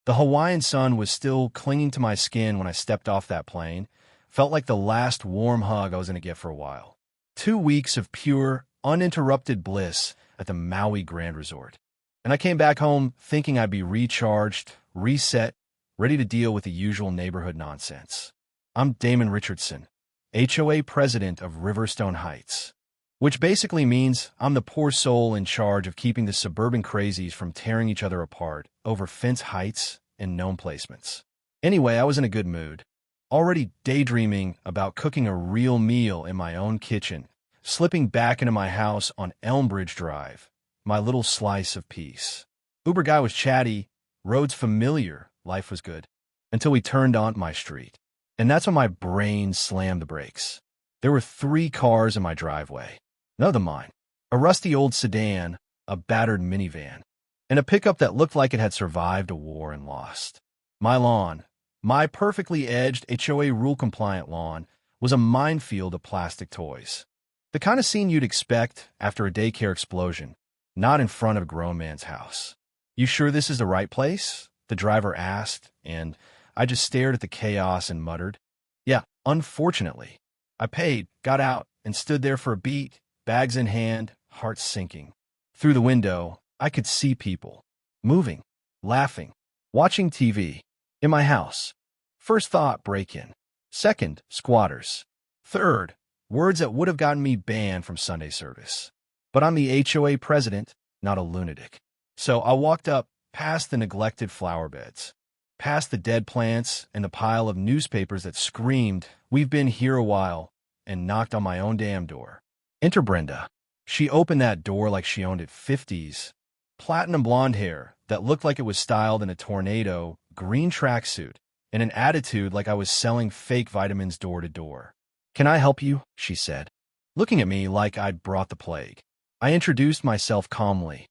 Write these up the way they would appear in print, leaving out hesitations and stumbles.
The Hawaiian sun was still clinging to my skin when I stepped off that plane. Felt like the last warm hug I was going to get for a while. 2 weeks of pure, uninterrupted bliss at the Maui Grand Resort. And I came back home thinking I'd be recharged, reset, ready to deal with the usual neighborhood nonsense. I'm Damon Richardson, HOA president of Riverstone Heights, which basically means I'm the poor soul in charge of keeping the suburban crazies from tearing each other apart over fence heights and gnome placements. Anyway, I was in a good mood, already daydreaming about cooking a real meal in my own kitchen, slipping back into my house on Elmbridge Drive, my little slice of peace. Uber guy was chatty, roads familiar, life was good, until we turned onto my street. And that's when my brain slammed the brakes. There were 3 cars in my driveway. None of them mine. A rusty old sedan, a battered minivan, and a pickup that looked like it had survived a war and lost. My lawn, my perfectly edged HOA rule-compliant lawn, was a minefield of plastic toys. The kind of scene you'd expect after a daycare explosion, not in front of a grown man's house. "You sure this is the right place?" the driver asked, and I just stared at the chaos and muttered, "Yeah, unfortunately." I paid, got out, and stood there for a beat, bags in hand, heart sinking. Through the window, I could see people, moving, laughing, watching TV. In my house. First thought, break-in. Second, squatters. Third, words that would have gotten me banned from Sunday service. But I'm the HOA president, not a lunatic. So I walked up past the neglected flower beds, past the dead plants and the pile of newspapers that screamed, "We've been here a while," and knocked on my own damn door. Enter Brenda. She opened that door like she owned it 50s. Platinum blonde hair that looked like it was styled in a tornado, green tracksuit, and an attitude like I was selling fake vitamins door to door. "Can I help you?" she said, looking at me like I'd brought the plague. I introduced myself calmly.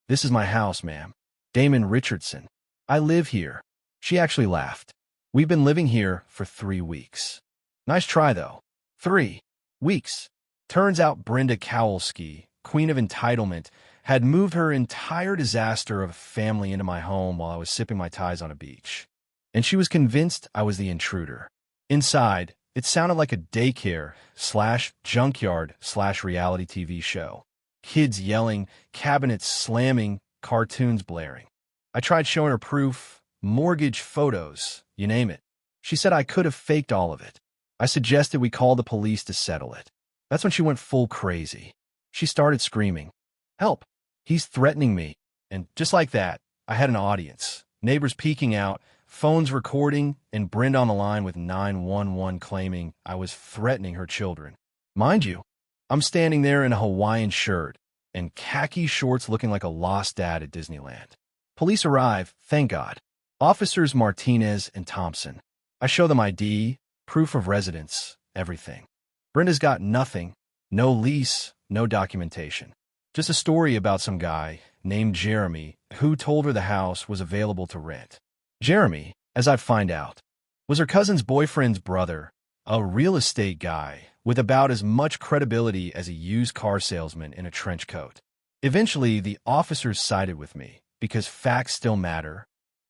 "This is my house, ma'am. Damon Richardson. I live here." She actually laughed. "We've been living here for 3 weeks. Nice try, though. 3 weeks. Turns out Brenda Kowalski, queen of entitlement, had moved her entire disaster of a family into my home while I was sipping my ties on a beach. And she was convinced I was the intruder. Inside, it sounded like a daycare/junkyard/reality TV show. Kids yelling, cabinets slamming, cartoons blaring. I tried showing her proof, mortgage photos, you name it. She said I could have faked all of it. I suggested we call the police to settle it. That's when she went full crazy. She started screaming, "Help! He's threatening me." And just like that, I had an audience. Neighbors peeking out, phones recording, and Brenda on the line with 911 claiming I was threatening her children. Mind you, I'm standing there in a Hawaiian shirt and khaki shorts looking like a lost dad at Disneyland. Police arrive, thank God. Officers Martinez and Thompson. I show them ID, proof of residence, everything. Brenda's got nothing, no lease, no documentation. Just a story about some guy named Jeremy who told her the house was available to rent. Jeremy, as I'd find out, was her cousin's boyfriend's brother, a real estate guy with about as much credibility as a used car salesman in a trench coat. Eventually, the officers sided with me because facts still matter,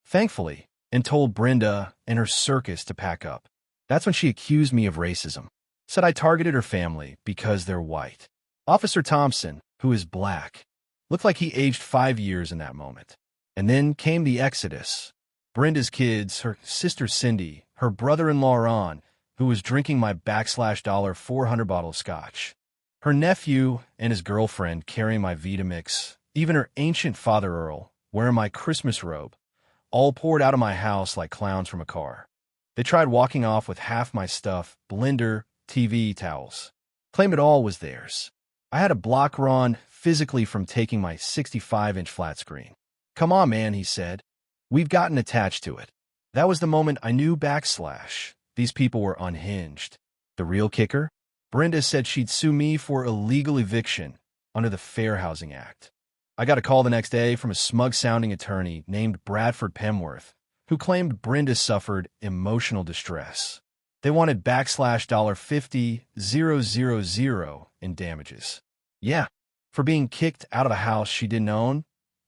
thankfully, and told Brenda and her circus to pack up. That's when she accused me of racism. Said I targeted her family because they're white. Officer Thompson, who is black, looked like he aged 5 years in that moment. And then came the exodus. Brenda's kids, her sister Cindy, her brother-in-law Ron, who was drinking my $400 bottle of scotch, her nephew and his girlfriend carrying my Vitamix, even her ancient father Earl, wearing my Christmas robe, all poured out of my house like clowns from a car. They tried walking off with half my stuff, blender, TV, towels. Claimed it all was theirs. I had to block Ron physically from taking my 65-inch flat screen. "Come on, man," he said. "We've gotten attached to it." That was the moment I knew these people were unhinged. The real kicker? Brenda said she'd sue me for illegal eviction under the Fair Housing Act. I got a call the next day from a smug-sounding attorney named Bradford Pemworth, who claimed Brenda suffered emotional distress. They wanted $50,000 in damages. Yeah, for being kicked out of a house she didn't own,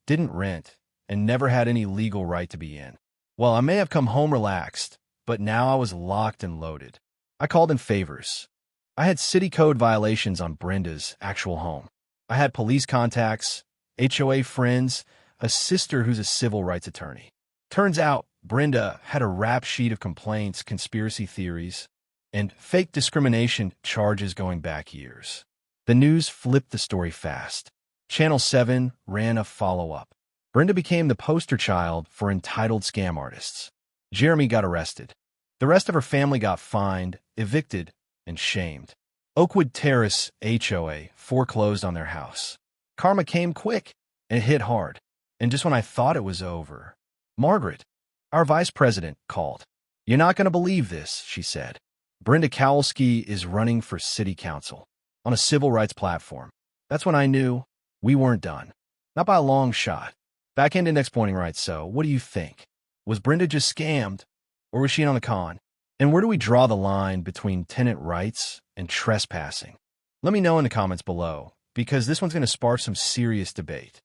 didn't rent, and never had any legal right to be in. Well, I may have come home relaxed, but now I was locked and loaded. I called in favors. I had city code violations on Brenda's actual home. I had police contacts, HOA friends, a sister who's a civil rights attorney. Turns out, Brenda had a rap sheet of complaints, conspiracy theories, and fake discrimination charges going back years. The news flipped the story fast. Channel 7 ran a follow-up. Brenda became the poster child for entitled scam artists. Jeremy got arrested. The rest of her family got fined, evicted, and shamed. Oakwood Terrace HOA foreclosed on their house. Karma came quick, and it hit hard. And just when I thought it was over, Margaret, our vice president, called. "You're not going to believe this," she said. "Brenda Kowalski is running for city council on a civil rights platform." That's when I knew we weren't done. Not by a long shot. Back-end index pointing right, so what do you think? Was Brenda just scammed, or was she in on the con? And where do we draw the line between tenant rights and trespassing? Let me know in the comments below, because this one's going to spark some serious debate.